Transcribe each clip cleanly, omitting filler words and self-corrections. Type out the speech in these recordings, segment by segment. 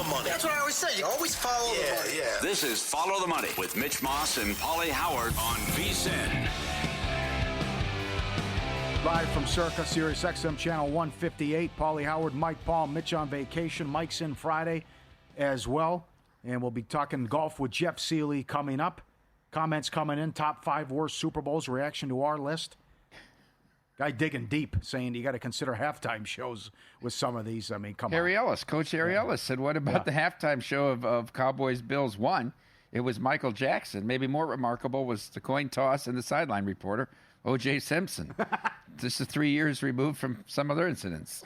money. That's what I always say. You always follow the money. Yeah. This is Follow the Money with Mitch Moss and Pauly Howard on VSiN. Live from Circa, Sirius XM Channel 158. Pauly Howard, Mike Paul, Mitch on vacation. Mike's in Friday as well. And we'll be talking golf with Jeff Sealey coming up. Comments coming in. Top 5 worst Super Bowls. Reaction to our list. Guy digging deep, saying you got to consider halftime shows with some of these. I mean, come on. Coach Harry Ellis said, what about the halftime show of Cowboys-Bills 1? It was Michael Jackson. Maybe more remarkable was the coin toss and the sideline reporter, O.J. Simpson. This is 3 years removed from some other incidents.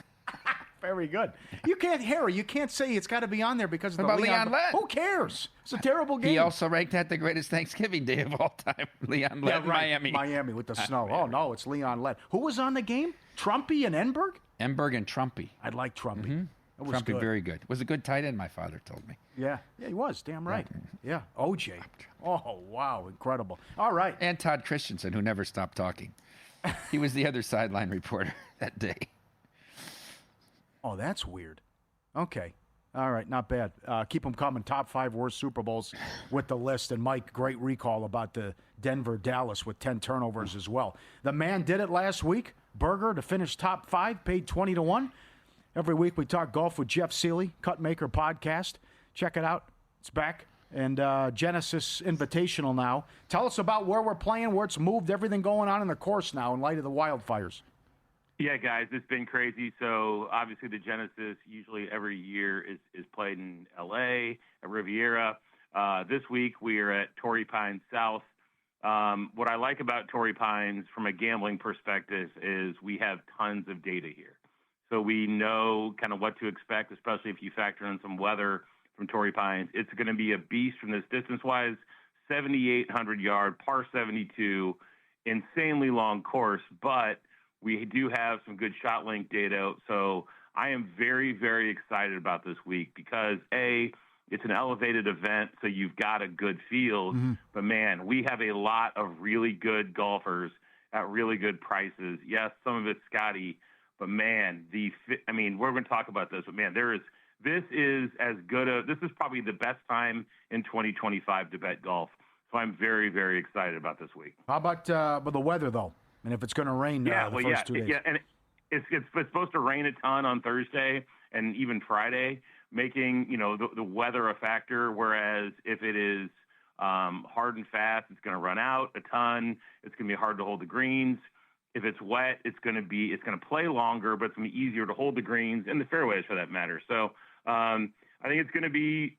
Very good. You can't say it's got to be on there because of What about Leon Lett? Who cares? It's a terrible game. He also ranked that the greatest Thanksgiving day of all time. Leon Lett, Miami. Miami with the snow. Oh, no, it's Leon Lett. Who was on the game? Trumpy and Enberg? Enberg and Trumpy. I like Trumpy. Mm-hmm. Trumpy, good. Very good. Was a good tight end, my father told me. Yeah, he was. Damn right. Yeah, OJ. Oh, wow, incredible. All right. And Todd Christensen, who never stopped talking. He was the other sideline reporter that day. Oh, that's weird. Okay. All right, not bad. Keep them coming. Top 5 worst Super Bowls with the list. And Mike, great recall about the Denver-Dallas with 10 turnovers as well. The man did it last week. Berger to finish top 5, paid 20-1. Every week we talk golf with Jeff Sealey, Cutmaker Podcast. Check it out. It's back. And Genesis Invitational now. Tell us about where we're playing, where it's moved, everything going on in the course now in light of the wildfires. Yeah, guys, it's been crazy. So obviously the Genesis usually every year is played in L.A., at Riviera. This week we are at Torrey Pines South. What I like about Torrey Pines from a gambling perspective is we have tons of data here. So we know kind of what to expect, especially if you factor in some weather from Torrey Pines. It's going to be a beast from this distance-wise, 7,800-yard, par 72, insanely long course, but we do have some good shot link data, so I am very, very excited about this week because, A, it's an elevated event, so you've got a good field. But, man, we have a lot of really good golfers at really good prices. Yes, some of it's Scotty, but, man, we're going to talk about this, but, man, this is probably the best time in 2025 to bet golf. So I'm very, very excited about this week. How about the weather, though? And if it's going to rain the first 2 days. Yeah, and it's supposed to rain a ton on Thursday and even Friday, making the weather a factor. Whereas if it is hard and fast, it's going to run out a ton. It's going to be hard to hold the greens. If it's wet, it's going to play longer, but it's going to be easier to hold the greens and the fairways for that matter. So I think it's going to be.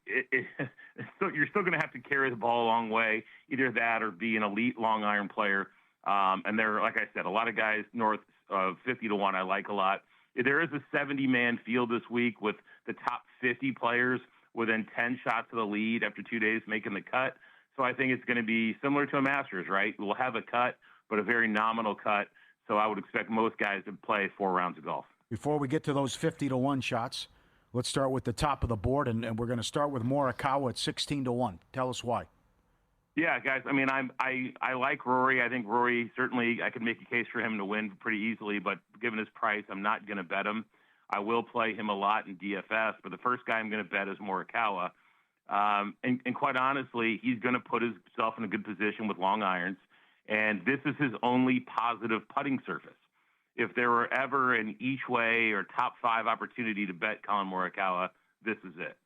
You're still going to have to carry the ball a long way, either that or be an elite long iron player. And there, like I said, a lot of guys north of 50-1 I like a lot. There is a 70-man field this week with the top 50 players within 10 shots of the lead after 2 days making the cut. So I think it's going to be similar to a Masters, right? We'll have a cut, but a very nominal cut. So I would expect most guys to play 4 rounds of golf. Before we get to those 50-1 shots, let's start with the top of the board, and we're going to start with Morikawa at 16-1. Tell us why. Yeah, guys. I mean, I like Rory. I think Rory, certainly I could make a case for him to win pretty easily, but given his price, I'm not going to bet him. I will play him a lot in DFS, but the first guy I'm going to bet is Morikawa. And quite honestly, he's going to put himself in a good position with long irons, and this is his only positive putting surface. If there were ever an each way or top 5 opportunity to bet Colin Morikawa, this is it.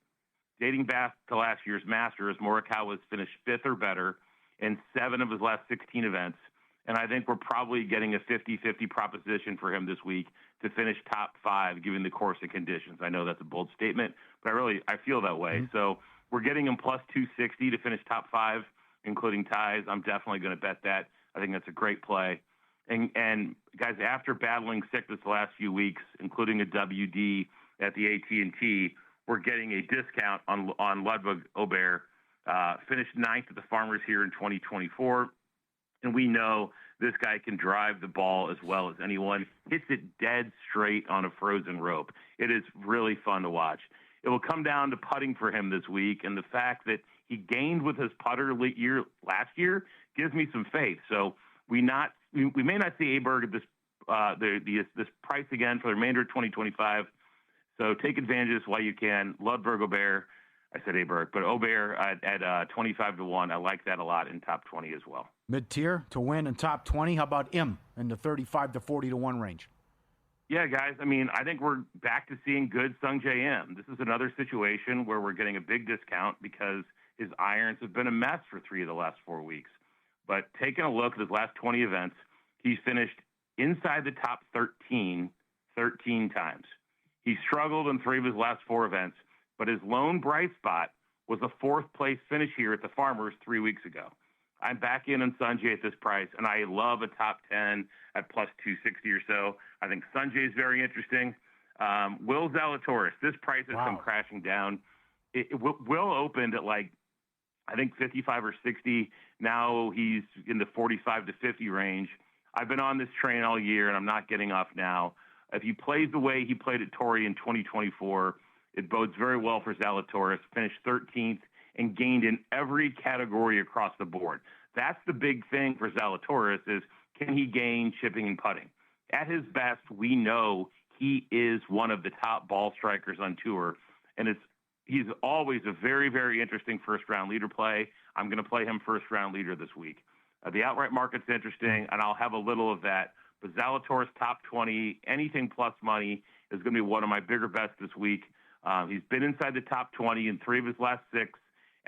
Dating back to last year's Masters, Morikawa's finished 5th or better in 7 of his last 16 events, and I think we're probably getting a 50-50 proposition for him this week to finish top 5, given the course and conditions. I know that's a bold statement, but I feel that way. Mm-hmm. So we're getting him plus 260 to finish top 5, including ties. I'm definitely going to bet that. I think that's a great play. And guys, after battling sickness the last few weeks, including a WD at the AT&T, we're getting a discount on Ludwig Aubert. Finished 9th at the Farmers here in 2024. And we know this guy can drive the ball as well as anyone. Hits it dead straight on a frozen rope. It is really fun to watch. It will come down to putting for him this week, and the fact that he gained with his putter last year gives me some faith. So we may not see Aberg at this price again for the remainder of 2025. So take advantage of this while you can. Love Aubert. I said Aberg, but Aubert at 25 to 1. I like that a lot in top 20 as well. Mid-tier to win in top 20. How about Im in the 35 to 40 to 1 range? Yeah, guys. I mean, I think we're back to seeing good Sung Jae Im. This is another situation where we're getting a big discount because his irons have been a mess for 3 of the last 4 weeks. But taking a look at his last 20 events, he's finished inside the top 13 times. He struggled in 3 of his last 4 events, but his lone bright spot was a 4th-place finish here at the Farmers 3 weeks ago. I'm back in on Sanjay at this price, and I love a top 10 at plus 260 or so. I think Sanjay is very interesting. Will Zalatoris, this price has come crashing down. Will opened at I think 55 or 60. Now he's in the 45 to 50 range. I've been on this train all year, and I'm not getting off now. If he plays the way he played at Torrey in 2024, it bodes very well for Zalatoris. Finished 13th and gained in every category across the board. That's the big thing for Zalatoris is can he gain chipping and putting? At his best, we know he is one of the top ball strikers on tour, and he's always a very, very interesting first-round leader play. I'm going to play him first-round leader this week. The outright market's interesting, and I'll have a little of that. But Zalatoris top 20, anything plus money is going to be one of my bigger bets this week. He's been inside the top 20 in 3 of his last 6.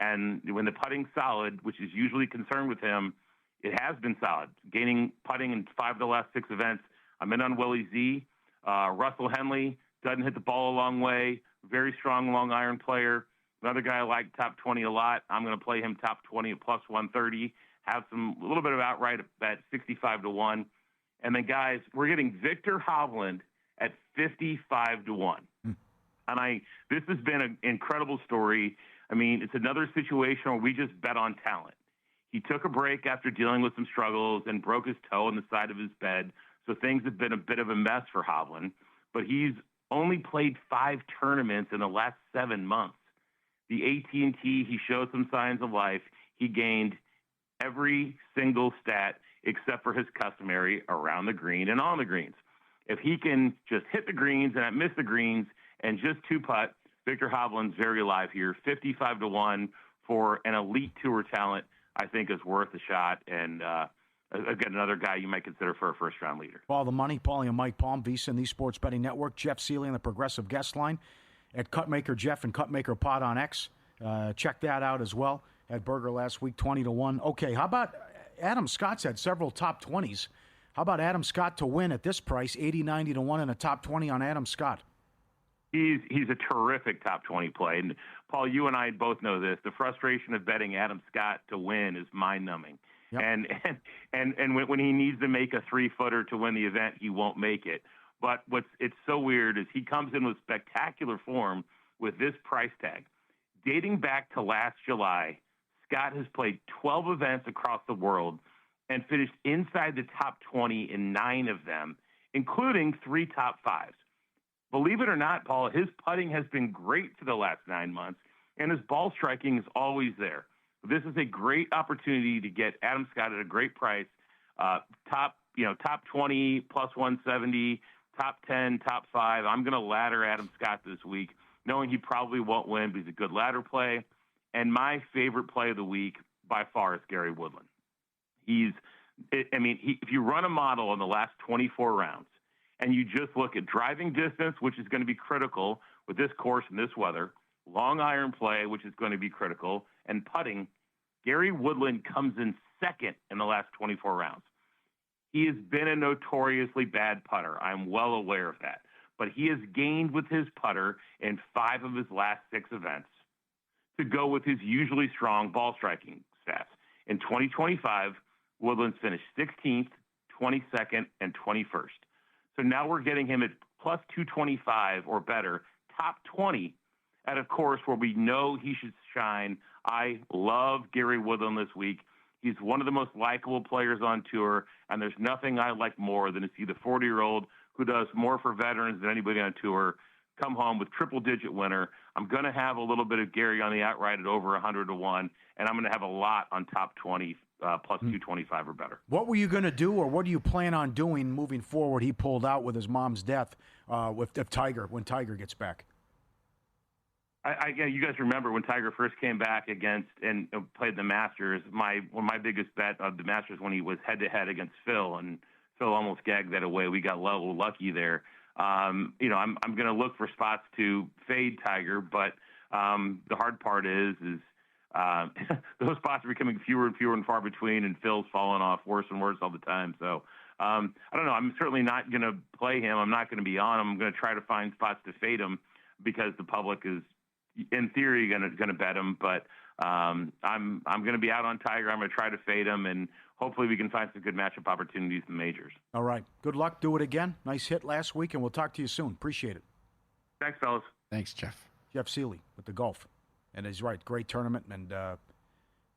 And when the putting's solid, which is usually concerned with him, it has been solid. Gaining putting in 5 of the last 6 events. I'm in on Willie Z. Russell Henley doesn't hit the ball a long way. Very strong long iron player. Another guy I like top 20 a lot. I'm going to play him top 20 at plus 130. Have a little bit of outright at 65 to 1. And then, guys, we're getting Victor Hovland at 55 to 1. And this has been an incredible story. I mean, it's another situation where we just bet on talent. He took a break after dealing with some struggles and broke his toe on the side of his bed. So things have been a bit of a mess for Hovland. But he's only played 5 tournaments in the last 7 months. The AT&T, he showed some signs of life. He gained every single stat except for his customary around the green and on the greens. If he can just hit the greens and not miss the greens and just 2-putt, Victor Hovland's very alive here. 55 to 1 for an elite tour talent, I think is worth a shot. And again, another guy you might consider for a first-round leader. All the money, Pauly and Mike Palm, VSiN, the Sports Betting Network. Jeff Sealey on the Progressive Guest Line at Cutmaker Jeff and Cutmaker Pod on X. Check that out as well. At Burger last week, 20 to 1. Okay, how about Adam Scott's had several top 20s. How about Adam Scott to win at this price, 80, 90 to 1 and a top 20 on Adam Scott? He's a terrific top 20 play. And, Paul, you and I both know this. The frustration of betting Adam Scott to win is mind-numbing. Yep. And when he needs to make a 3-footer to win the event, he won't make it. But it's so weird is he comes in with spectacular form with this price tag. Dating back to last July, Scott has played 12 events across the world and finished inside the top 20 in 9 of them, including 3 top 5s. Believe it or not, Paul, his putting has been great for the last 9 months, and his ball striking is always there. This is a great opportunity to get Adam Scott at a great price. Top 20 plus 170, top 10, top 5. I'm going to ladder Adam Scott this week, knowing he probably won't win, but he's a good ladder play. And my favorite play of the week by far is Gary Woodland. If you run a model in the last 24 rounds and you just look at driving distance, which is going to be critical with this course and this weather, long iron play, which is going to be critical, and putting, Gary Woodland comes in second in the last 24 rounds. He has been a notoriously bad putter. I'm well aware of that. But he has gained with his putter in 5 of his last 6 events to go with his usually strong ball striking stats. In 2025, Woodland's finished 16th, 22nd, and 21st. So now we're getting him at plus 225 or better, top 20 at a course where we know he should shine. I love Gary Woodland this week. He's one of the most likable players on tour, and there's nothing I like more than to see the 40-year-old who does more for veterans than anybody on tour come home with triple-digit winner. I'm going to have a little bit of Gary on the outright at over 100 to 1, and I'm going to have a lot on top 20 plus 225 or better. What were you going to do, or what do you plan on doing moving forward? He pulled out with his mom's death when Tiger gets back. You guys remember when Tiger first came back against and played the Masters? My biggest bet of the Masters when he was head-to-head against Phil, and Phil almost gagged that away. We got a little lucky there. I'm going to look for spots to fade Tiger, but the hard part is those spots are becoming fewer and fewer and far between, and Phil's falling off worse and worse all the time. So I don't know. I'm certainly not going to play him. I'm not going to be on him. I'm going to try to find spots to fade him because the public is, in theory, going to bet him. But I'm going to be out on Tiger. I'm going to try to fade him, and hopefully we can find some good matchup opportunities in the majors. All right. Good luck. Do it again. Nice hit last week, and we'll talk to you soon. Appreciate it. Thanks, fellas. Thanks, Jeff. Jeff Sealey with the golf. And he's right. Great tournament. And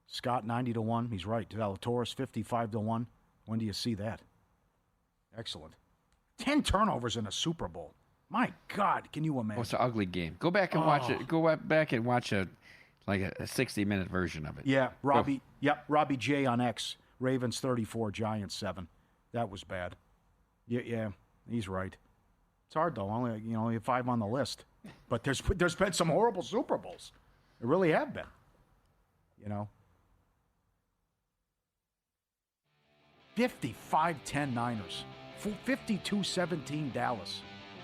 Scott, 90-1. He's right. Zalatoris, 55-1. When do you see that? Excellent. 10 turnovers in a Super Bowl. My God, can you imagine? Oh, it's an ugly game. Go back and watch it. Go back and watch a 60-minute version of it. Yeah, Robbie J on X. Ravens 34, Giants 7. That was bad. Yeah, he's right. It's hard though. Only 5 on the list. But there's been some horrible Super Bowls. There really have been. 55-10 Niners. 52-17 Dallas.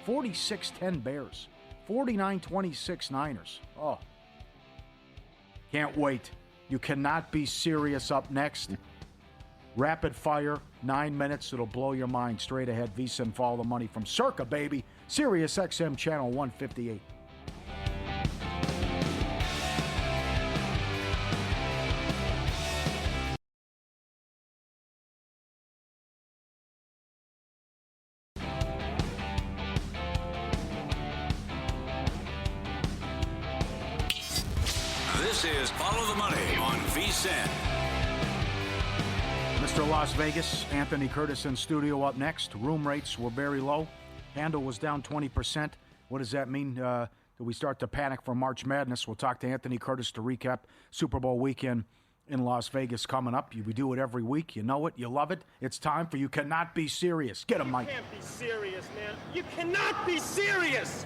46-10 Bears. 49-26 Niners. Oh. Can't wait. You cannot be serious up next. Rapid fire, 9 minutes. It'll blow your mind. Straight ahead, Visa and follow the money from Circa, baby. Sirius XM Channel 158. This is Follow the Money on VSiN. Mr. Las Vegas, Anthony Curtis in studio up next. Room rates were very low. Handle was down 20%. What does that mean? Do we start to panic for March Madness? We'll talk to Anthony Curtis to recap Super Bowl weekend in Las Vegas coming up. We do it every week. You know it. You love it. It's time for You Cannot Be Serious. Get him, Mike. You can't be serious, man. You cannot be serious.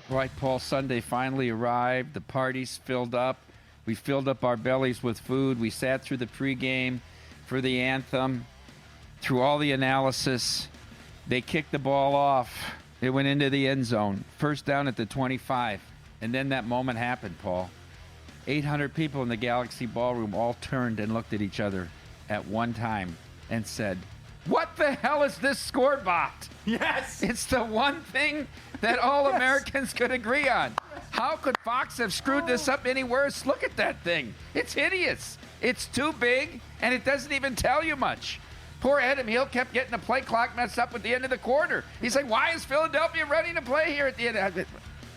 Right, Paul, Sunday finally arrived. The party's filled up. We filled up our bellies with food. We sat through the pregame for the anthem, through all the analysis. They kicked the ball off. It went into the end zone. First down at the 25. And then that moment happened, Paul. 800 people in the Galaxy Ballroom all turned and looked at each other at one time and said, "What the hell is this scoreboard?" Yes! It's the one thing that all Americans could agree on. How could Fox have screwed this up any worse? Look at that thing. It's hideous. It's too big, and it doesn't even tell you much. Poor Adam Hill kept getting the play clock messed up at the end of the quarter. He's like, why is Philadelphia ready to play here at the end?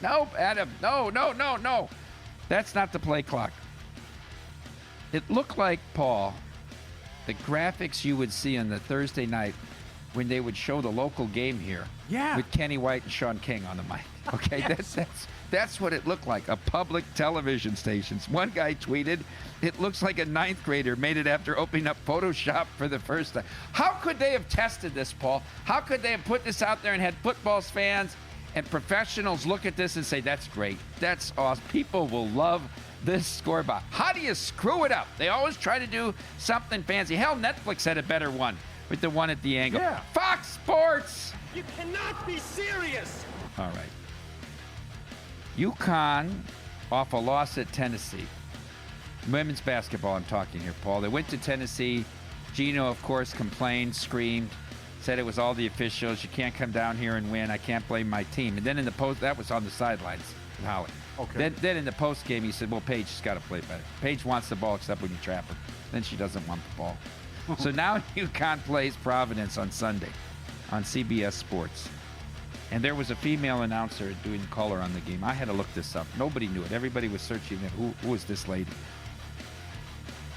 No, Adam, no. That's not the play clock. It looked like, Paul, the graphics you would see on the Thursday night when they would show the local game here. Yeah. With Kenny White and Sean King on the mic. Okay, Yes. That's what it looked like, a public television station. One guy tweeted, it looks like a ninth grader made it after opening up Photoshop for the first time. How could they have tested this, Paul? How could they have put this out there and had football fans and professionals look at this and say, that's great, that's awesome, people will love this scoreboard? How do you screw it up? They always try to do something fancy. Hell, Netflix had a better one with the one at the angle. Yeah. Fox Sports! You cannot be serious. All right. UConn off a loss at Tennessee. Women's basketball I'm talking here, Paul. They went to Tennessee. Gino, of course, complained, screamed, said it was all the officials. You can't come down here and win. I can't blame my team. And then in the post, that was on the sidelines with Holly. Okay. Then in the post game, he said, well, Paige has got to play better. Paige wants the ball except when you trap her. Then she doesn't want the ball. So now UConn plays Providence on Sunday on CBS Sports. And there was a female announcer doing color on the game. I had to look this up. Nobody knew it. Everybody was searching it. Who is this lady?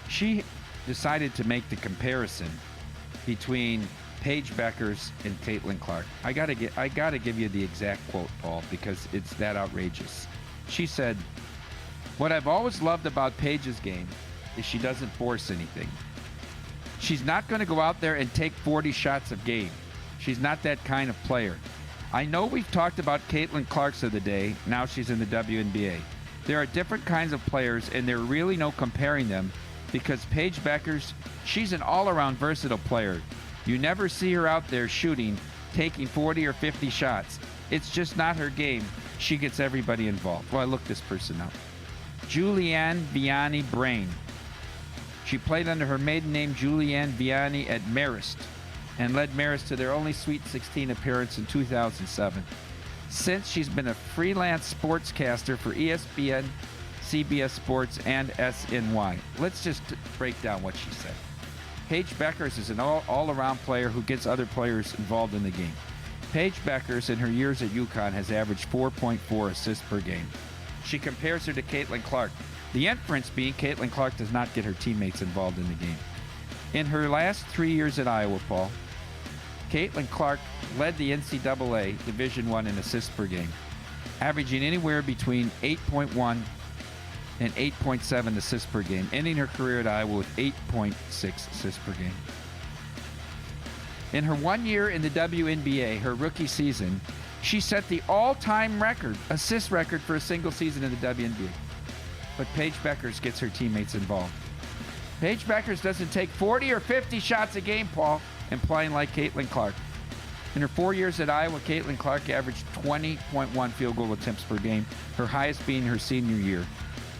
She decided to make the comparison between Paige Beckers and Caitlin Clark. I gotta give you the exact quote, Paul, because it's that outrageous. She said, "What I've always loved about Paige's game is she doesn't force anything. She's not going to go out there and take 40 shots a game. She's not that kind of player. I know we've talked about Caitlin Clark's of the day. Now she's in the WNBA. There are different kinds of players, and there really no comparing them because Paige Beckers, she's an all-around versatile player. You never see her out there shooting, taking 40 or 50 shots. It's just not her game. She gets everybody involved. Well, I looked this person up. Julianne Vianney Brain. She played under her maiden name, Julianne Vianney, at Marist, and led Marist to their only Sweet 16 appearance in 2007. Since, she's been a freelance sportscaster for ESPN, CBS Sports, and SNY. Let's just break down what she said. Paige Beckers is an all-around player who gets other players involved in the game. Paige Beckers, in her years at UConn, has averaged 4.4 assists per game. She compares her to Caitlin Clark. The inference being Caitlin Clark does not get her teammates involved in the game. In her last 3 years at Iowa, Paul, Caitlin Clark led the NCAA Division I in assists per game, averaging anywhere between 8.1 and 8.7 assists per game, ending her career at Iowa with 8.6 assists per game. In her 1 year in the WNBA, her rookie season, she set the all-time assist record for a single season in the WNBA. But Paige Beckers gets her teammates involved. Paige Beckers doesn't take 40 or 50 shots a game, Paul, and playing like Caitlin Clark. In her 4 years at Iowa, Caitlin Clark averaged 20.1 field goal attempts per game, her highest being her senior year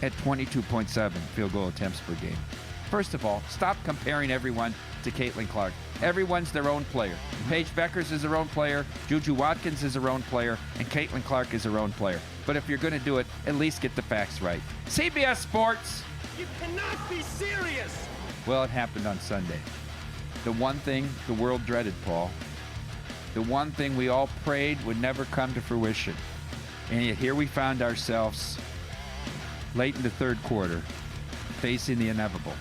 at 22.7 field goal attempts per game. First of all, stop comparing everyone to Caitlin Clark. Everyone's their own player. Paige Beckers is her own player, Juju Watkins is her own player, and Caitlin Clark is her own player. But if you're going to do it, at least get the facts right. CBS Sports. You cannot be serious! Well, it happened on Sunday. The one thing the world dreaded, Paul. The one thing we all prayed would never come to fruition. And yet here we found ourselves late in the third quarter, facing the inevitable.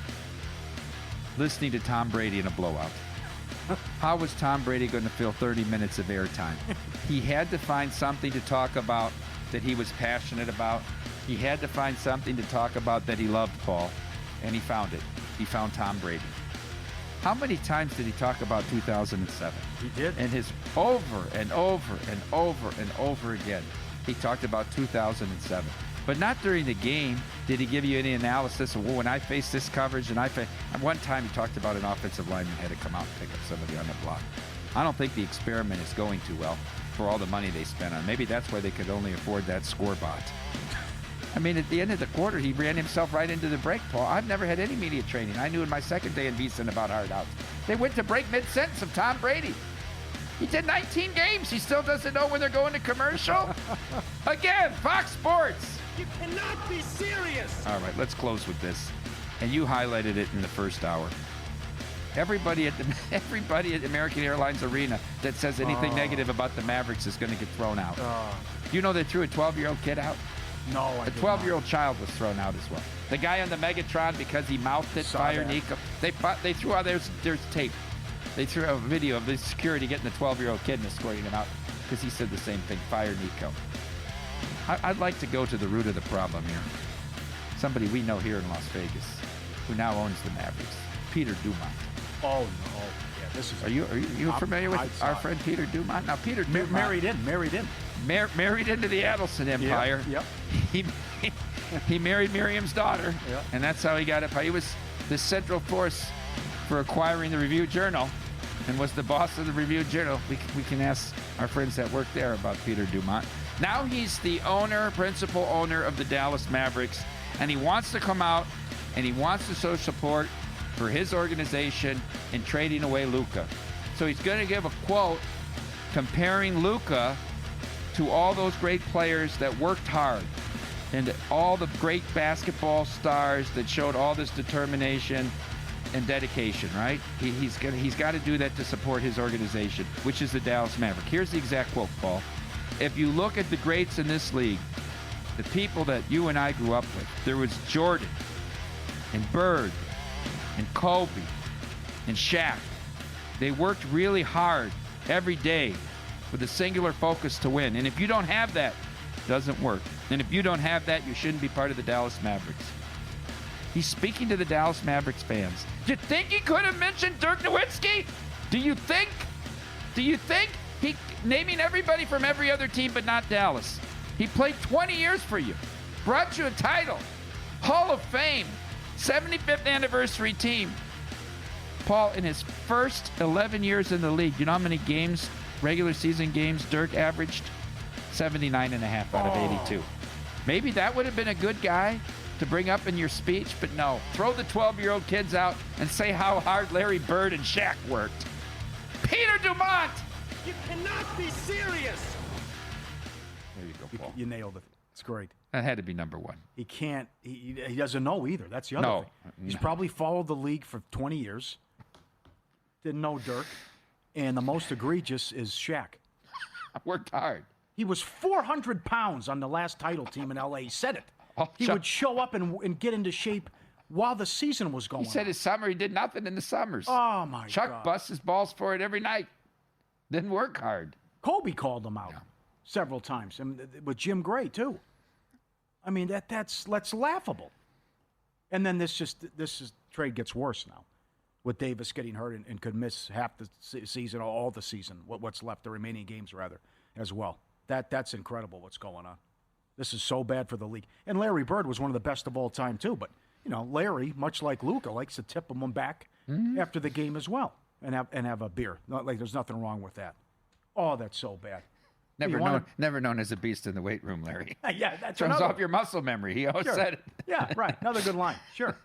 Listening to Tom Brady in a blowout. How was Tom Brady going to fill 30 minutes of airtime? He had to find something to talk about that he was passionate about. He had to find something to talk about that he loved, Paul, and he found it. He found Tom Brady. How many times did he talk about 2007? He did. And his over and over and over and over again, he talked about 2007. But not during the game did he give you any analysis of, well, when I face this coverage, and one time he talked about an offensive lineman had to come out and pick up somebody on the block. I don't think the experiment is going too well for all the money they spent on. Maybe that's why they could only afford that score bot. I mean, at the end of the quarter, he ran himself right into the break, Paul. I've never had any media training. I knew in my second day in VSiN about hard outs. They went to break mid-sentence of Tom Brady. He did 19 games. He still doesn't know when they're going to commercial. Again, Fox Sports. You cannot be serious! All right, let's close with this. And you highlighted it in the first hour. Everybody at American Airlines Arena that says anything negative about the Mavericks is going to get thrown out. You know they threw a 12-year-old kid out? No, I A 12-year-old child was thrown out as well. The guy on the Megatron, because he mouthed it, fire Nico. They threw out, there's tape. They threw out a video of the security getting the 12-year-old kid and escorting him out because he said the same thing, fire Nico. I'd like to go to the root of the problem here. Somebody we know here in Las Vegas who now owns the Mavericks, Peter Dumont. Oh, no. Yeah, this is... Are you familiar with our friend Peter Dumont? Now, Peter Dumont... Married in. Married into the Adelson Empire. Yep. He married Miriam's daughter, Yep. and that's how he got it. He was the central force for acquiring the Review-Journal and was the boss of the Review-Journal. We can ask our friends that work there about Peter Dumont. Now he's the principal owner of the Dallas Mavericks, and he wants to come out and he wants to show support for his organization in trading away Luka. So he's going to give a quote comparing Luka to all those great players that worked hard and all the great basketball stars that showed all this determination and dedication, right? He's got to do that to support his organization, which is the Dallas Maverick. Here's the exact quote, Paul. If you look at the greats in this league, the people that you and I grew up with, there was Jordan and Bird and Kobe and Shaq. They worked really hard every day with a singular focus to win. And if you don't have that, it doesn't work. And if you don't have that, you shouldn't be part of the Dallas Mavericks. He's speaking to the Dallas Mavericks fans. Do you think he could have mentioned Dirk Nowitzki? Do you think he naming everybody from every other team but not Dallas? He played 20 years for you, brought you a title, Hall of Fame, 75th anniversary team. Paul, in his first 11 years in the league, you know how many games, regular season games, Dirk averaged? 79.5 out of 82. Maybe that would have been a good guy to bring up in your speech, but no. Throw the 12-year-old kids out and say how hard Larry Bird and Shaq worked. Peter Dumont! You cannot be serious. There you go, Paul. You nailed it. It's great. That had to be number one. He can't. He doesn't know either. That's the other No. thing. He's probably followed the league for 20 years. Didn't know Dirk. And the most egregious is Shaq. I worked hard. He was 400 pounds on the last title team in L.A. He said it. Oh, He Chuck- would show up and get into shape while the season was going He said on. his summer, he did nothing in the summers. Oh, my Chuck God. busts his balls for it every night. Didn't work hard. Kobe called him out several times, and with Jim Gray, too. I mean, that's laughable. And then this trade gets worse now, with Davis getting hurt and could miss half the season, or all the season, what's left, the remaining games, rather, as well. That's incredible what's going on. This is so bad for the league. And Larry Bird was one of the best of all time, too. But, Larry, much like Luka, likes to tip him back after the game as well and have a beer. Like, there's nothing wrong with that. Oh, that's so bad. Never known as a beast in the weight room, Larry. Yeah, that's Throws another off your muscle memory. He always Sure. said it. Yeah, right. Another good line. Sure.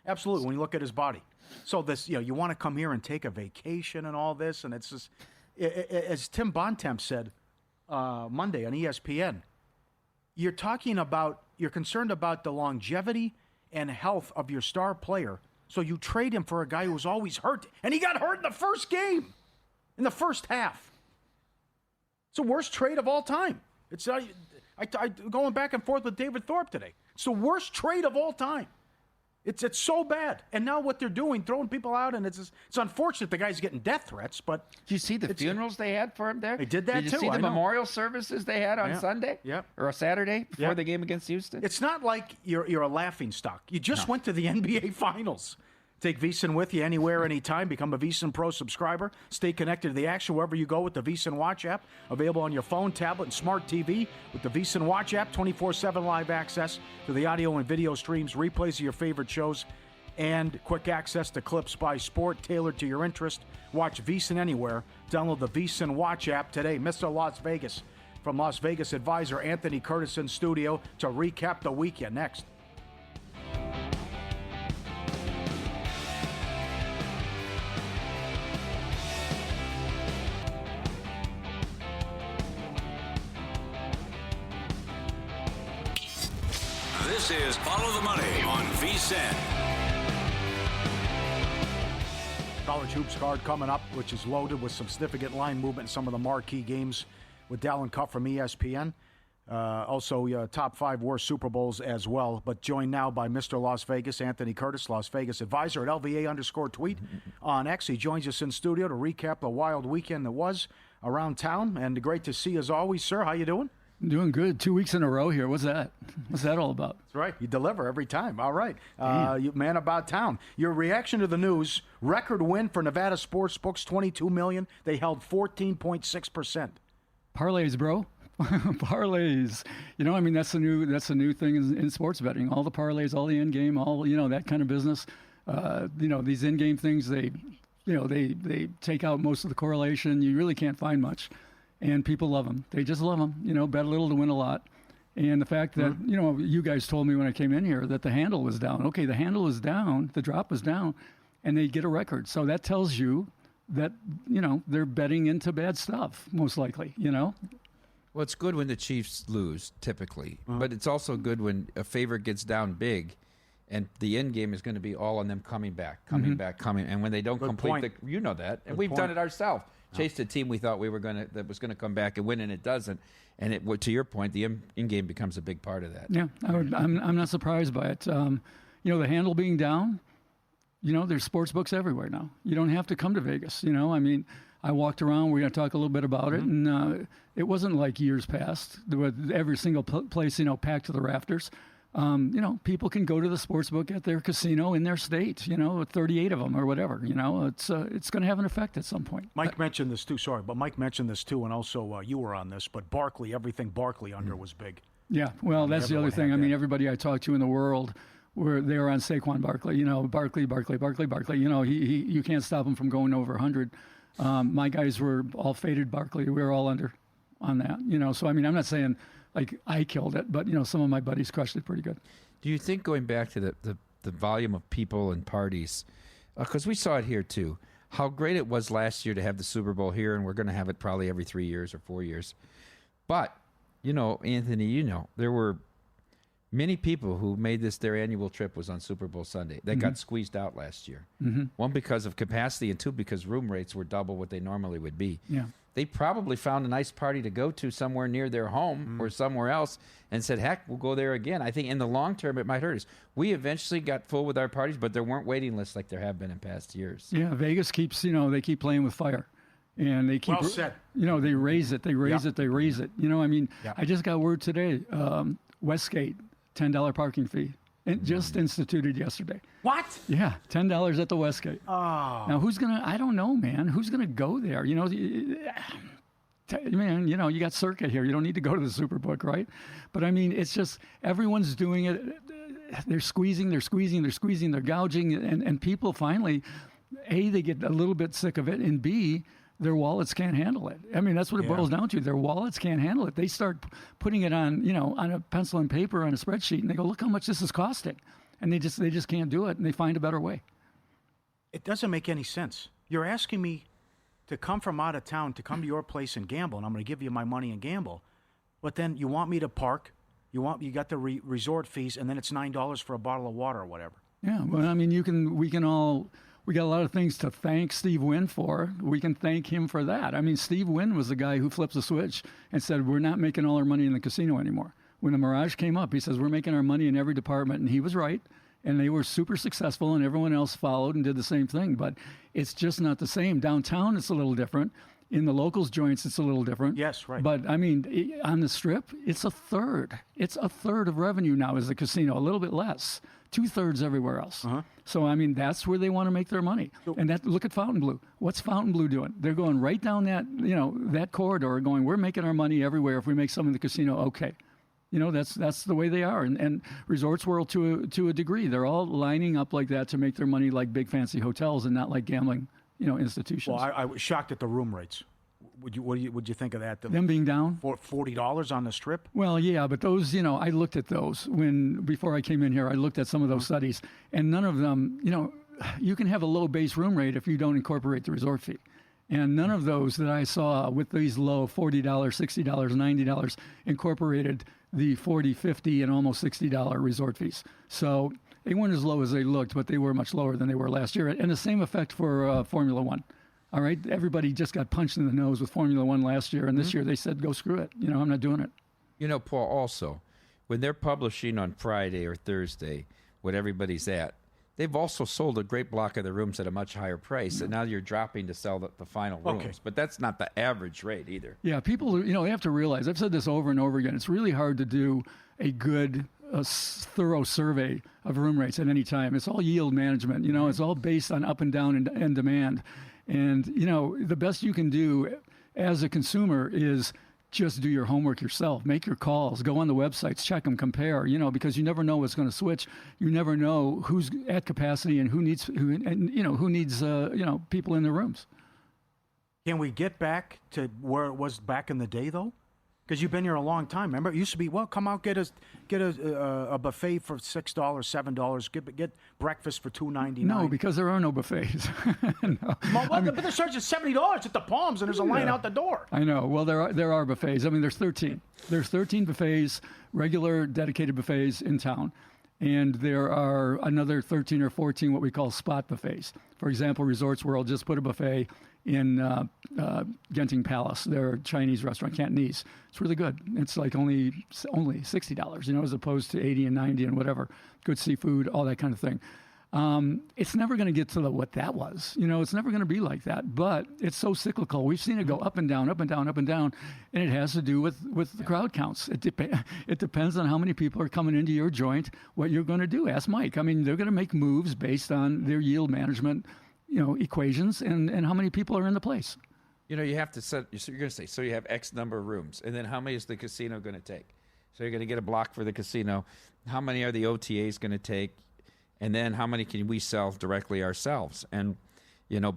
Absolutely. When you look at his body. So this, you want to come here and take a vacation and all this, and it's just, as Tim Bontemp said Monday on ESPN, you're concerned about the longevity and health of your star player, so you trade him for a guy who was always hurt, and he got hurt in the first game, in the first half. It's the worst trade of all time. It's I going back and forth with David Thorpe today. It's the worst trade of all time. It's so bad. And now what they're doing, throwing people out, and it's unfortunate the guy's getting death threats, but... Did you see the funerals they had for him there? They did that, Did you too, see I the know. memorial services they had on Yeah. Sunday? Yeah. Or a Saturday before Yeah. the game against Houston? It's not like you're a laughing stock. You just went to the NBA Finals. Take VSiN with you anywhere, anytime. Become a VSiN Pro subscriber. Stay connected to the action wherever you go with the VSiN Watch app. Available on your phone, tablet, and smart TV. With the VSiN Watch app, 24/7 live access to the audio and video streams, replays of your favorite shows, and quick access to clips by sport tailored to your interest. Watch VSiN anywhere. Download the VSiN Watch app today. Mr. Las Vegas. From Las Vegas advisor Anthony Curtis in studio to recap the weekend. Next. This is Follow the Money on VSiN. College Hoops card coming up, which is loaded with some significant line movement in some of the marquee games with Dallin Cuff from ESPN. Also, top 5 worst Super Bowls as well. But joined now by Mr. Las Vegas, Anthony Curtis, Las Vegas advisor at LVA_tweet on X. He joins us in studio to recap the wild weekend that was around town. And great to see as always, sir. How you doing? Doing good. 2 weeks in a row here. What's that? What's that all about? That's right. You deliver every time. All right. You man about town. Your reaction to the news, record win for Nevada Sportsbooks, $22 million. They held 14.6%. Parlays, bro. Parlays. I mean, that's a new thing in sports betting. All the parlays, all the end game, all, that kind of business. These in game things, they take out most of the correlation. You really can't find much. And people love them. They just love them. Bet a little to win a lot. And the fact that, you guys told me when I came in here that the handle was down. Okay, the handle is down, the drop was down, and they get a record. So that tells you that, they're betting into bad stuff, most likely, Well, it's good when the Chiefs lose, typically. But it's also good when a favorite gets down big, and the end game is going to be all on them coming back. And when they don't complete that. And we've done it ourselves. Chased a team we thought that was going to come back and win, and it doesn't. And to your point, the in game becomes a big part of that. Yeah, I'm not surprised by it. The handle being down, there's sports books everywhere now. You don't have to come to Vegas. I mean, I walked around. We're going to talk a little bit about it, and it wasn't like years past. There was every single place, packed to the rafters. People can go to the sports book at their casino in their state, 38 of them or whatever, it's going to have an effect at some point. Mike mentioned this too, Mike mentioned this too, and also you were on this, but everything Barkley under was big. Yeah, well, that's the other thing. I mean, everybody I talk to in the world, where they were on Saquon Barkley, Barkley. You can't stop him from going over 100. My guys were all faded Barkley. We were all under on that, So, I mean, I'm not saying like I killed it, but, some of my buddies crushed it pretty good. Do you think, going back to the volume of people and parties, because we saw it here too, how great it was last year to have the Super Bowl here, and we're going to have it probably every 3 years or 4 years. But, Anthony, there were many people who made this their annual trip was on Super Bowl Sunday. They got squeezed out last year. One, because of capacity, and two, because room rates were double what they normally would be. Yeah. They probably found a nice party to go to somewhere near their home or somewhere else and said, heck, we'll go there again. I think in the long term, it might hurt us. We eventually got full with our parties, but there weren't waiting lists like there have been in past years. Yeah, Vegas keeps, they keep playing with fire. And they keep, well said. They raise it, they raise it. I just got word today, Westgate, $10 parking fee. It just instituted yesterday. What? Yeah, $10 at the Westgate. Oh. Now, I don't know, man. Who's going to go there? Man, you got Circuit here. You don't need to go to the Superbook, right? But, I mean, it's just everyone's doing it. They're squeezing, they're gouging. And people finally, A, they get a little bit sick of it, and B, their wallets can't handle it. I mean, that's what it boils down to. Their wallets can't handle it. They start putting it on, on a pencil and paper on a spreadsheet, and they go, look how much this is costing. And they just can't do it, and they find a better way. It doesn't make any sense. You're asking me to come from out of town to come to your place and gamble, and I'm going to give you my money and gamble. But then you want me to park, you got the resort fees, and then it's $9 for a bottle of water or whatever. Yeah, well, I mean, we got a lot of things to thank Steve Wynn for. We can thank him for that. I mean, Steve Wynn was the guy who flipped the switch and said, we're not making all our money in the casino anymore. When the Mirage came up, he says, we're making our money in every department. And he was right. And they were super successful, and everyone else followed and did the same thing. But it's just not the same. Downtown, it's a little different. In the locals joints, it's a little different. Yes, right. But, I mean, on the Strip, it's a third. It's a third of revenue now as the casino, a little bit less. 2/3 everywhere else. So, I mean, that's where they want to make their money. And look at Fontainebleau. What's Fontainebleau doing? They're going right down that, that corridor going, we're making our money everywhere. If we make some in the casino, okay. That's the way they are. And Resorts World, to a degree, they're all lining up like that to make their money like big fancy hotels and not like gambling, institutions. Well, I was shocked at the room rates. Would you think of that? Them being down? For $40 on the Strip? Well, yeah, but those, I looked at those before I came in here. I looked at some of those studies, and none of them, you can have a low base room rate if you don't incorporate the resort fee. And none of those that I saw with these low $40, $60, $90 incorporated the $40, $50, and almost $60 resort fees. So they weren't as low as they looked, but they were much lower than they were last year. And the same effect for Formula One. All right, everybody just got punched in the nose with Formula One last year, and this year they said, go screw it. I'm not doing it. Paul, also, when they're publishing on Friday or Thursday what everybody's at, they've also sold a great block of the rooms at a much higher price, and now you're dropping to sell the final rooms. Okay. But that's not the average rate either. Yeah, people, they have to realize, I've said this over and over again, it's really hard to do a good, thorough survey of room rates at any time. It's all yield management. It's all based on up and down and demand. And, the best you can do as a consumer is just do your homework yourself. Make your calls. Go on the websites. Check them. Compare. Because you never know what's going to switch. You never know who's at capacity and who needs people in their rooms. Can we get back to where it was back in the day, though? Because you've been here a long time. Remember, it used to be, well, come out, get a buffet for $6, $7, get breakfast for $2.99. No, because there are no buffets. No. But they're charging $70 at the Palms, and there's a line out the door. I know. Well, there are buffets. I mean, there's 13. There's 13 buffets, regular dedicated buffets in town. And there are another 13 or 14 what we call spot buffets. For example, Resorts World just put a buffet in Genting Palace, their Chinese restaurant, Cantonese. It's really good. It's like only $60, as opposed to $80 and $90 and whatever. Good seafood, all that kind of thing. It's never going to get to what that was. It's never going to be like that. But it's so cyclical. We've seen it go up and down, up and down, up and down, and it has to do with the crowd counts. It depends on how many people are coming into your joint, what you're going to do. Ask Mike. I mean, they're going to make moves based on their yield management, equations and how many people are in the place. You have to set. You're going to say, so you have X number of rooms, and then how many is the casino going to take? So you're going to get a block for the casino. How many are the OTAs going to take? And then how many can we sell directly ourselves? And,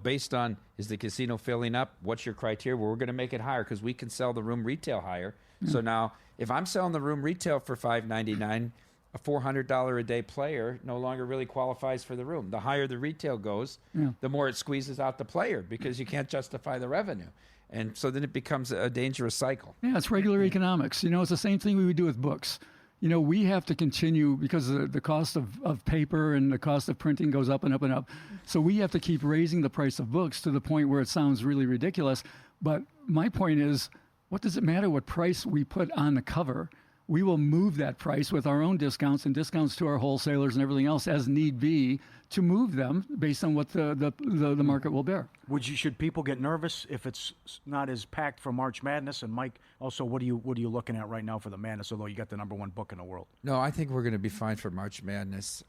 based on, is the casino filling up? What's your criteria? Well, we're going to make it higher because we can sell the room retail higher. Mm-hmm. So now, if I'm selling the room retail for $599, a $400 a day player no longer really qualifies for the room. The higher the retail goes, the more it squeezes out the player because you can't justify the revenue. And so then it becomes a dangerous cycle. Yeah, it's regular economics. It's the same thing we would do with books. We have to continue because the cost of paper and the cost of printing goes up and up and up. So we have to keep raising the price of books to the point where it sounds really ridiculous. But my point is, what does it matter what price we put on the cover? We will move that price with our own discounts and discounts to our wholesalers and everything else as need be to move them based on what the market will bear. Should people get nervous if it's not as packed for March Madness? And Mike, also, what are you looking at right now for the Madness? Although you got the number one book in the world. No, I think we're going to be fine for March Madness.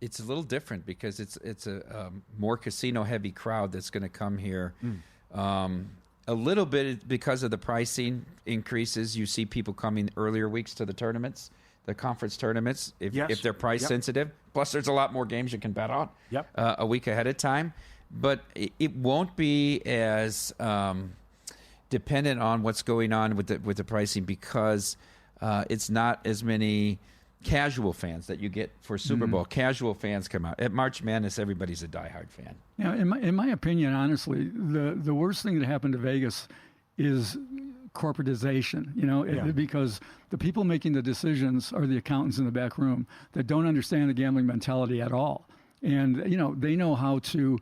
It's a little different because it's a more casino heavy crowd that's going to come here. A little bit because of the pricing increases. You see people coming earlier weeks to the tournaments, the conference tournaments, if they're price sensitive. Plus, there's a lot more games you can bet on a week ahead of time. But it won't be as dependent on what's going on with the pricing because it's not as many casual fans that you get for Super Bowl. Casual fans come out. At March Madness, everybody's a diehard fan. Yeah, in my opinion, honestly, the worst thing that happened to Vegas is corporatization, because the people making the decisions are the accountants in the back room that don't understand the gambling mentality at all. And, they know how to,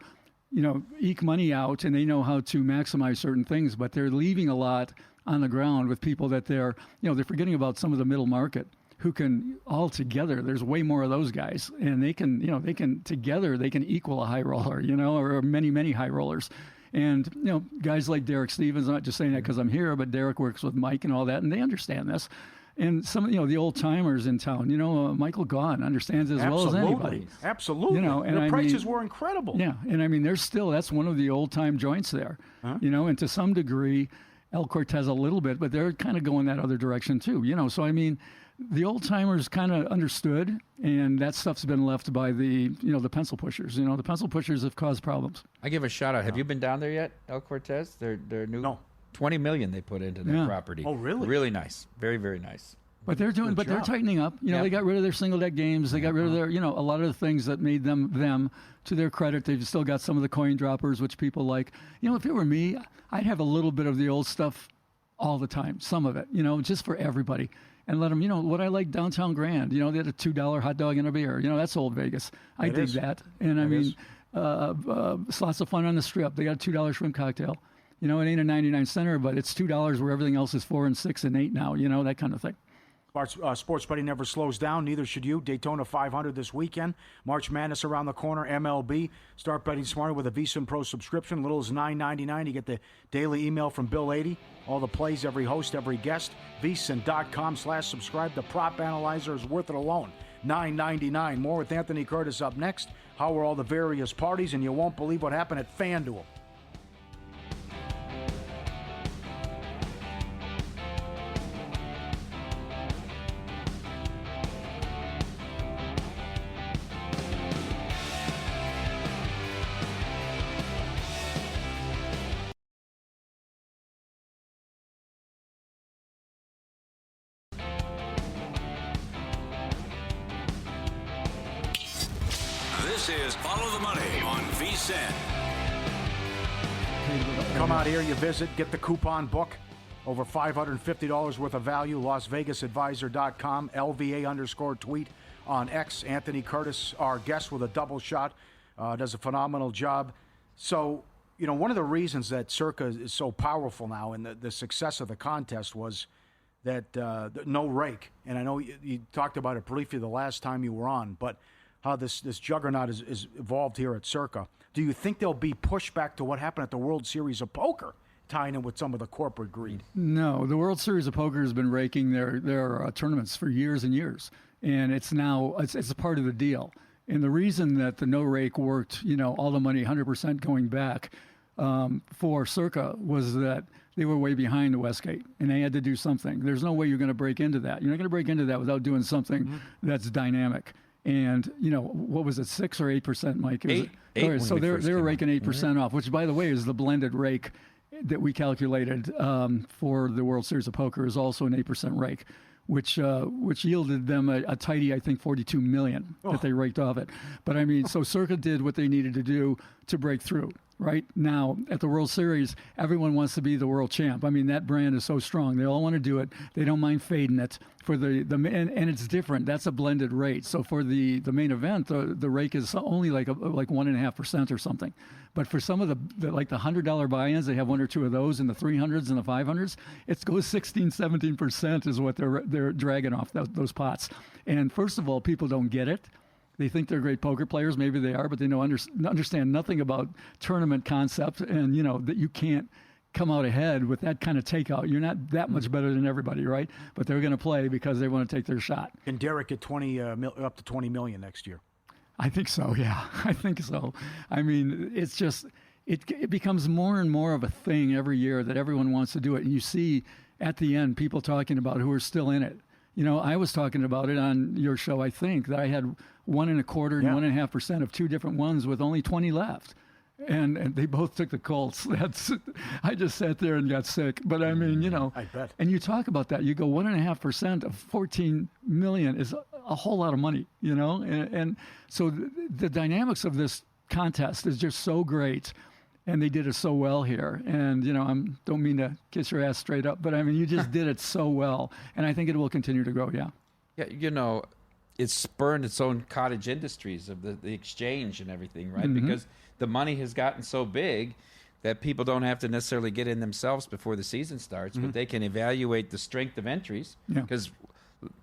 eke money out and they know how to maximize certain things, but they're leaving a lot on the ground with people that they're forgetting about some of the middle market who can all together, there's way more of those guys, and they can equal a high roller, or many, many high rollers. And, guys like Derek Stevens, I'm not just saying that because I'm here, but Derek works with Mike and all that, and they understand this. And some, the old timers in town, Michael Gaughan understands it as well as anybody. Absolutely. And the prices were incredible. Yeah. And that's one of the old time joints there, and to some degree, El Cortez a little bit, but they're kind of going that other direction too, So, the old timers kind of understood, and that stuff's been left by the pencil pushers. The pencil pushers have caused problems. I give a shout out. Have you been down there yet, El Cortez? Their new $20 million they put into their property. Oh, really? Really nice. Very, very nice. But they're tightening up. They got rid of their single deck games. They got rid of their, a lot of the things that made them. To their credit, they've still got some of the coin droppers, which people like. If it were me, I'd have a little bit of the old stuff all the time. Some of it, just for everybody. And let them, what I like downtown Grand, they had a $2 hot dog and a beer. That's old Vegas. I dig that. And lots of fun on the Strip. They got a $2 shrimp cocktail. It ain't a 99 center, but it's $2 where everything else is $4 and $6 and $8 now, that kind of thing. Sports betting never slows down. Neither should you. Daytona 500 this weekend. March Madness around the corner. MLB. Start betting smarter with a VSiN Pro subscription. Little as $9.99. You get the daily email from Bill 80. All the plays, every host, every guest. VSiN.com/subscribe. The prop analyzer is worth it alone. $9.99. More with Anthony Curtis up next. How were all the various parties? And you won't believe what happened at FanDuel. This is Follow the Money on VSiN. Come out here, you visit, get the coupon book. Over $550 worth of value. LasVegasAdvisor.com. LVA_tweet on X. Anthony Curtis, our guest with a double shot, does a phenomenal job. So, one of the reasons that Circa is so powerful now and the success of the contest was that no rake. And I know you talked about it briefly the last time you were on, but how this juggernaut is evolved here at Circa. Do you think there'll be pushback to what happened at the World Series of Poker, tying in with some of the corporate greed? No, the World Series of Poker has been raking their tournaments for years and years, and it's a part of the deal. And the reason that the no rake worked, all the money 100% going back for Circa was that they were way behind the Westgate, and they had to do something. There's no way you're going to break into that. You're not going to break into that without doing something that's dynamic. And what was it, 6 or 8%, Mike? Eight. So they were raking 8% off, which, by the way, is the blended rake that we calculated for the World Series of Poker is also an 8% rake, which yielded them a tidy, I think, $42 million that they raked off it. But I mean, so Circa did what they needed to do to break through. Right now at the World Series, everyone wants to be the world champ. I mean, that brand is so strong. They all want to do it. They don't mind fading it for and it's different. That's a blended rate. So for the main event, the rake is only like 1.5% or something. But for some of the like the $100 buy-ins, they have one or two of those in the 300s and the 500s. It goes 16-17% is what they're dragging off those pots. And first of all, people don't get it. They think they're great poker players. Maybe they are, but they understand nothing about tournament concept, and that you can't come out ahead with that kind of takeout. You're not that much better than everybody, right? But they're going to play because they want to take their shot. Can Derek get up to $20 million next year? I think so. Yeah, I think so. I mean, it's just it becomes more and more of a thing every year that everyone wants to do it, and you see at the end people talking about who are still in it. I was talking about it on your show, I think, that I had 1.25% and 1.5% of two different ones with only 20 left. And they both took the Colts. I just sat there and got sick. But I mean, I bet. And you talk about that. You go 1.5% of 14 million is a whole lot of money, And so the dynamics of this contest is just so great. And they did it so well here. And, I don't mean to kiss your ass straight up, but I mean, you just did it so well. And I think it will continue to grow, yeah. Yeah, it's spurned its own cottage industries of the exchange and everything, right? Mm-hmm. Because the money has gotten so big that people don't have to necessarily get in themselves before the season starts, but they can evaluate the strength of entries. Because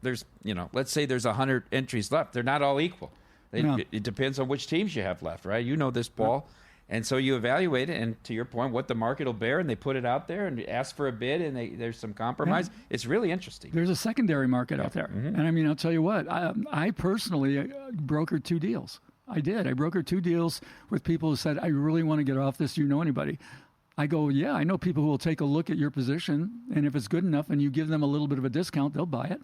there's, let's say there's 100 entries left. They're not all equal. It depends on which teams you have left, right? You know this, Paul. And so you evaluate it, and to your point, what the market will bear, and they put it out there and ask for a bid, and there's some compromise. Yeah. It's really interesting. There's a secondary market out there. Mm-hmm. And I mean, I'll tell you what, I personally brokered 2 deals. I did. I brokered 2 deals with people who said, I really want to get off this. Do you know anybody? I go, yeah, I know people who will take a look at your position, and if it's good enough and you give them a little bit of a discount, they'll buy it.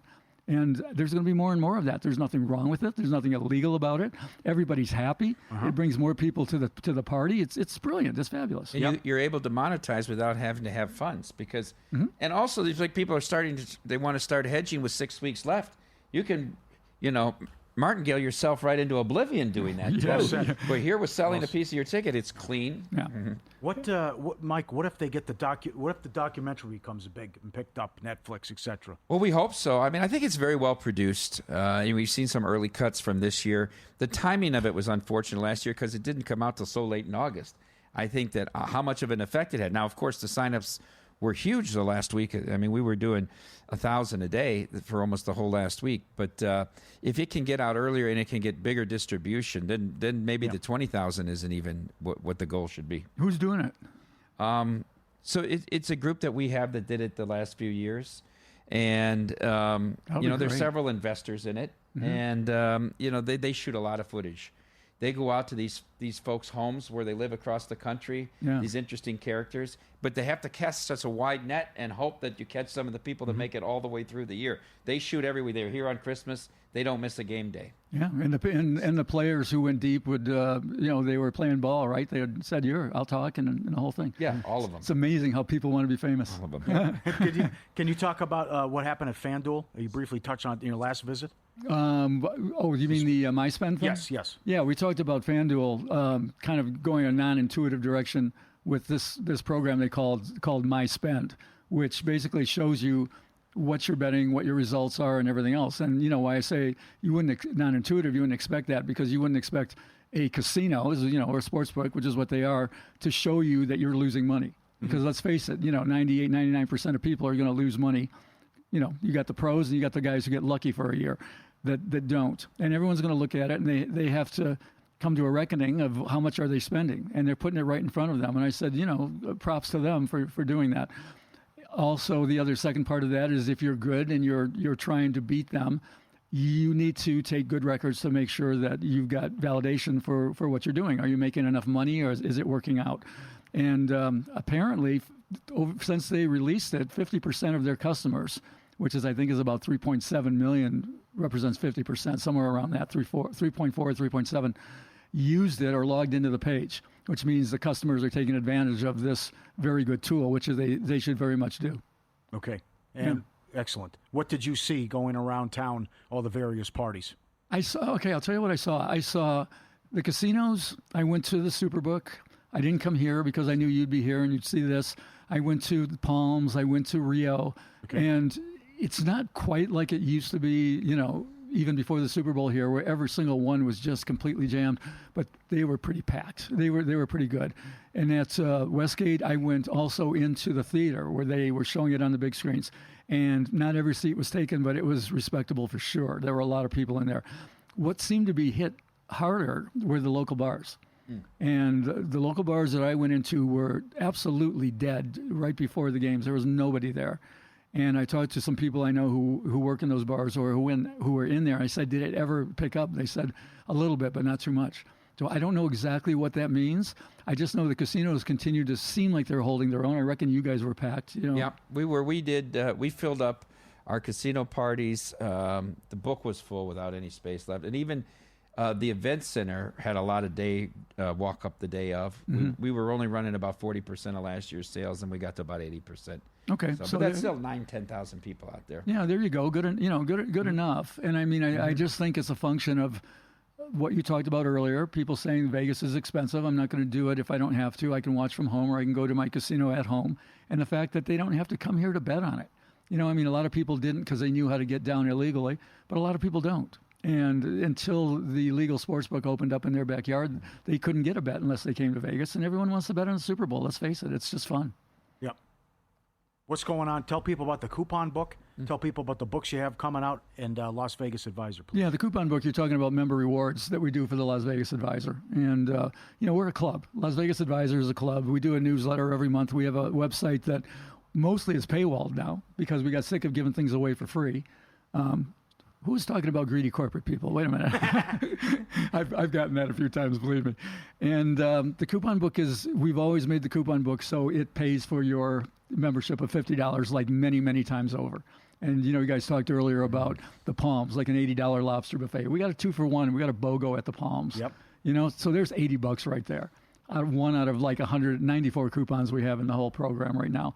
And there's going to be more and more of that. There's nothing wrong with it. There's nothing illegal about it. Everybody's happy. It brings more people to the party. It's brilliant. It's fabulous. And you're able to monetize without having to have funds because, and also there's like people are they want to start hedging with 6 weeks left. You can, martingale yourself right into oblivion doing that. Yes. But here with selling a piece of your ticket, it's clean. Yeah. What, Mike? What if they get what if the documentary becomes big and picked up, Netflix, etc.? Well, we hope so. I mean, I think it's very well produced. And we've seen some early cuts from this year. The timing of it was unfortunate last year because it didn't come out till so late in August. I think that how much of an effect it had. Now, of course, the signups were huge the last week. I mean, we were doing 1,000 a day for almost the whole last week. But if it can get out earlier and it can get bigger distribution, then maybe the 20,000 isn't even what the goal should be. Who's doing it? So it's a group that we have that did it the last few years. And, there's several investors in it. And, they shoot a lot of footage. They go out to these folks' homes where they live across the country, these interesting characters, but they have to cast such a wide net and hope that you catch some of the people that make it all the way through the year. They shoot everywhere. They're here on Christmas. They don't miss a game day. Yeah, and the players who went deep would, they were playing ball, right? They had said, I'll talk, and the whole thing. Yeah, all of them. It's amazing how people want to be famous. All of them. Can you talk about what happened at FanDuel? You briefly touched on it in your last visit. You mean the My Spend thing? Yes. Yeah, we talked about FanDuel kind of going a non-intuitive direction with this program they called My Spend, which basically shows you what you're betting, what your results are, and everything else. And why I say you wouldn't non-intuitive, you wouldn't expect that because you wouldn't expect a casino, or a sports book, which is what they are, to show you that you're losing money. Because let's face it, 98, 99% of people are going to lose money you got the pros and you got the guys who get lucky for a year that don't. And everyone's going to look at it, and they have to come to a reckoning of how much are they spending, and they're putting it right in front of them. And I said, props to them for doing that. Also, the other second part of that is if you're good and you're trying to beat them, you need to take good records to make sure that you've got validation for what you're doing. Are you making enough money, or is it working out? And apparently, since they released it, 50% of their customers, which I think is about 3.7 million, represents 50%, somewhere around that, 3.4 or 3.7, used it or logged into the page, which means the customers are taking advantage of this very good tool, which they should very much do. Okay. And excellent. What did you see going around town, all the various parties? I'll tell you what I saw. I saw the casinos. I went to the Superbook. I didn't come here because I knew you'd be here and you'd see this. I went to the Palms. I went to Rio. Okay. And it's not quite like it used to be, even before the Super Bowl here, where every single one was just completely jammed, but they were pretty packed. They were pretty good. And at Westgate, I went also into the theater where they were showing it on the big screens. And not every seat was taken, but it was respectable for sure. There were a lot of people in there. What seemed to be hit harder were the local bars. And the local bars that I went into were absolutely dead right before the games. There was nobody there. And I talked to some people I know who work in those bars or who were in there. I said, did it ever pick up? They said, a little bit, but not too much. So I don't know exactly what that means. I just know the casinos continue to seem like they're holding their own. I reckon you guys were packed. Yeah, we were. We filled up our casino parties. The book was full without any space left. And even the event center had a lot of walk up the day of. Mm-hmm. We were only running about 40% of last year's sales, and we got to about 80%. Okay, so but that's still 10,000 people out there. Yeah, there you go. Good enough. And I mean, I just think it's a function of what you talked about earlier. People saying Vegas is expensive. I'm not going to do it if I don't have to. I can watch from home, or I can go to my casino at home. And the fact that they don't have to come here to bet on it. A lot of people didn't because they knew how to get down illegally, but a lot of people don't. And until the legal sportsbook opened up in their backyard, they couldn't get a bet unless they came to Vegas. And everyone wants to bet on the Super Bowl. Let's face it, it's just fun. Yep. What's going on? Tell people about the coupon book. Tell people about the books you have coming out, and Las Vegas Advisor, please. Yeah, the coupon book, you're talking about member rewards that we do for the Las Vegas Advisor. And, we're a club. Las Vegas Advisor is a club. We do a newsletter every month. We have a website that mostly is paywalled now because we got sick of giving things away for free. Who's talking about greedy corporate people? Wait a minute. I've gotten that a few times, believe me. And the coupon book we've always made the coupon book so it pays for your membership of $50 like many, many times over. And, you guys talked earlier about the Palms, like an $80 lobster buffet. We got a 2-for-1. We got a BOGO at the Palms. Yep. So there's $80 right there. One out of like 194 coupons we have in the whole program right now.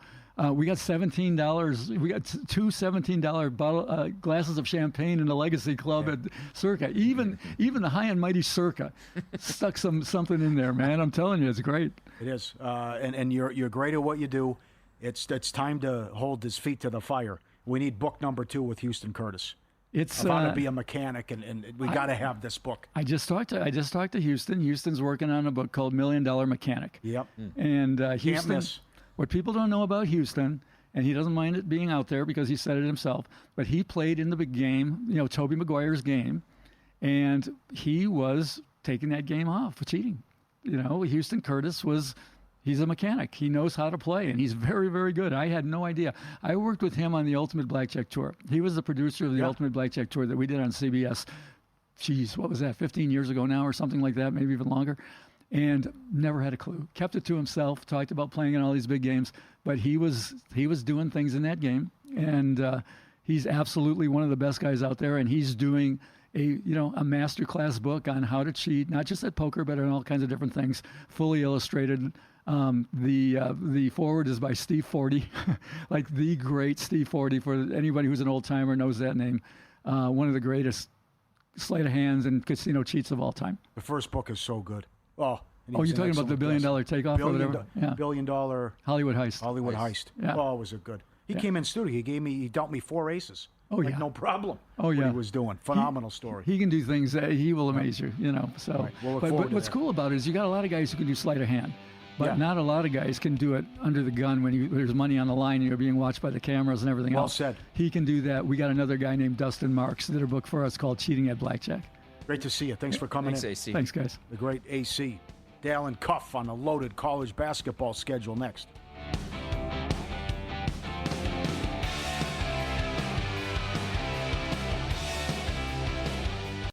We got $17. We got two $17 glasses of champagne in the Legacy Club at Circa. Even the high and mighty Circa stuck something in there, man. I'm telling you, it's great. It is, and you're great at what you do. It's time to hold his feet to the fire. We need book number 2 with Houston Curtis. It's about to be a mechanic, and we got to have this book. I just talked to Houston. Houston's working on a book called $1 Million Mechanic. Yep. And Houston. Can't miss. What people don't know about Houston, and he doesn't mind it being out there because he said it himself, but he played in the big game, Tobey Maguire's game, and he was taking that game off for cheating. Houston Curtis he's a mechanic. He knows how to play, and he's very, very good. I had no idea. I worked with him on the Ultimate Blackjack Tour. He was the producer of the Ultimate Blackjack Tour that we did on CBS. Geez, what was that, 15 years ago now or something like that, maybe even longer? And never had a clue. Kept it to himself, talked about playing in all these big games, but he was doing things in that game, and he's absolutely one of the best guys out there, and he's doing a masterclass book on how to cheat, not just at poker, but on all kinds of different things, fully illustrated. The forward is by Steve Forty, like the great Steve Forty. For anybody who's an old timer knows that name. One of the greatest sleight of hands and casino cheats of all time. The first book is so good. Oh, you're talking about the $1 billion takeoff or whatever? $1 billion Hollywood heist. Hollywood heist. Yeah. Oh, was it good? He came in studio. He dealt me 4 aces. Oh, like, no problem. Oh, yeah. What he was doing. Phenomenal story. He can do things that he will amaze you, So, right. We'll look but forward to what's that. cool about it is you got a lot of guys who can do sleight of hand. But Yeah. not a lot of guys can do it under the gun when there's money on the line and you're being watched by the cameras and everything Well else. said. He can do that. We got another guy named Dustin Marks that did a book for us called Cheating at Blackjack. Great to see you. Thanks for coming Thanks, in. AC. Thanks, guys. The great AC. Dale and Cuff on a loaded college basketball schedule next.